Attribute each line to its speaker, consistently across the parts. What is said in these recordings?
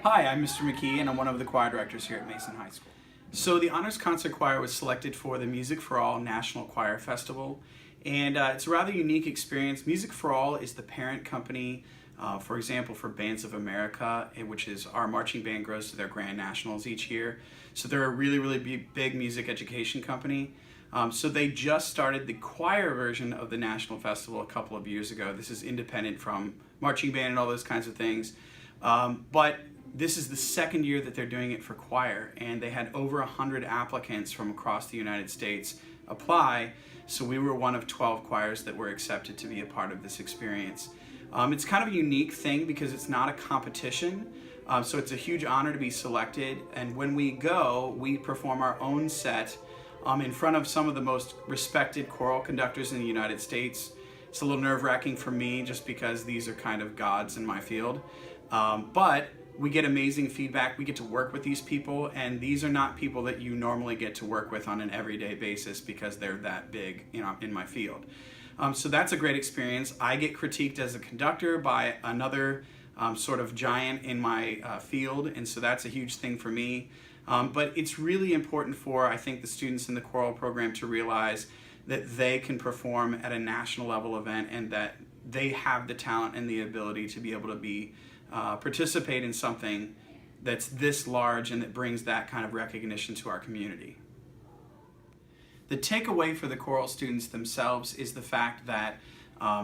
Speaker 1: Hi, I'm Mr. McKee, and I'm one of the choir directors here at Mason High School. So the Honors Concert Choir was selected for the Music for All National Choir Festival, and it's a rather unique experience. Music for All is the parent company, for example, for Bands of America, which is our marching band grows to their Grand Nationals each year. So they're a really big music education company. So they just started the choir version of the National Festival a couple of years ago. This is independent from marching band and all those kinds of things. But this is the second year that they're doing it for choir, and they had over 100 applicants from across the United States apply, so we were one of 12 choirs that were accepted to be a part of this experience. It's kind of a unique thing because it's not a competition, so it's a huge honor to be selected, and when we go, we perform our own set in front of some of the most respected choral conductors in the United States. It's a little nerve-wracking for me just because these are kind of gods in my field, but we get amazing feedback. We get to work with these people, and these are not people that you normally get to work with on an everyday basis because they're that big, in my field. So that's a great experience. I get critiqued as a conductor by another sort of giant in my field, and so that's a huge thing for me. But it's really important for, I think, the students in the choral program to realize that they can perform at a national level event and that they have the talent and the ability to be able to participate in something that's this large and that brings that kind of recognition to our community. The takeaway for the choral students themselves is the fact that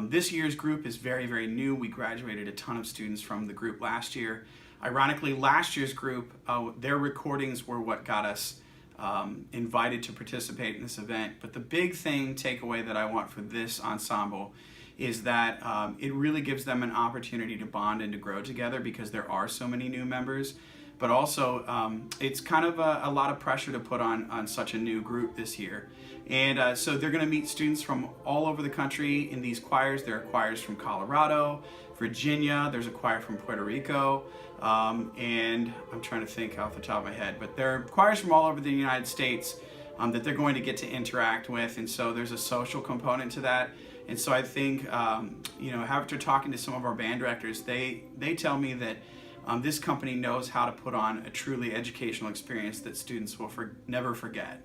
Speaker 1: this year's group is very new. We graduated a ton of students from the group last year. Ironically, last year's group, their recordings were what got us invited to participate in this event. But the big takeaway that I want for this ensemble is that it really gives them an opportunity to bond and to grow together because there are so many new members. But also, it's kind of a lot of pressure to put on such a new group this year. And so they're going to meet students from all over the country in these choirs. There are choirs from Colorado, Virginia, there's a choir from Puerto Rico, and I'm trying to think off the top of my head, but there are choirs from all over the United States that they're going to get to interact with, and so there's a social component to that. And so I think, after talking to some of our band directors, they tell me that this company knows how to put on a truly educational experience that students will never forget.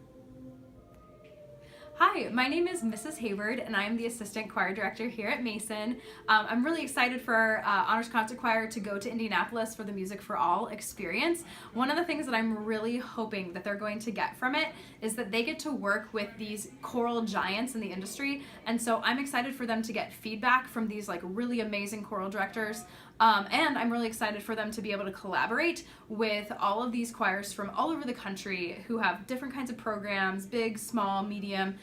Speaker 2: Hi, my name is Mrs. Hayward, and I'm the Assistant Choir Director here at Mason. I'm really excited for our Honors Concert Choir to go to Indianapolis for the Music for All experience. One of the things that I'm really hoping that they're going to get from it is that they get to work with these choral giants in the industry, and so I'm excited for them to get feedback from these really amazing choral directors. And I'm really excited for them to be able to collaborate with all of these choirs from all over the country who have different kinds of programs, big, small, medium,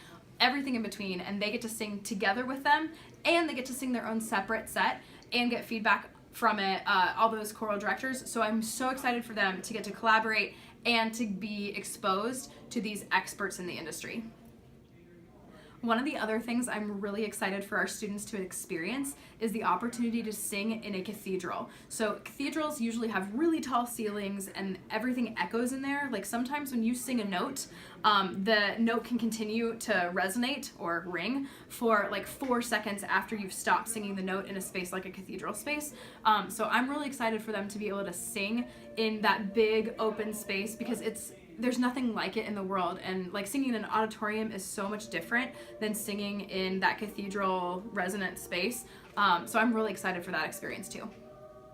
Speaker 2: everything in between, and they get to sing together with them, and they get to sing their own separate set and get feedback from it, all those choral directors. So I'm so excited for them to get to collaborate and to be exposed to these experts in the industry. One of the other things I'm really excited for our students to experience is the opportunity to sing in a cathedral. So cathedrals usually have really tall ceilings and everything echoes in there. Like sometimes when you sing a note, the note can continue to resonate or ring for 4 seconds after you've stopped singing the note in a space like a cathedral space. So I'm really excited for them to be able to sing in that big open space because there's nothing like it in the world, and singing in an auditorium is so much different than singing in that cathedral resonant space. So I'm really excited for that experience too.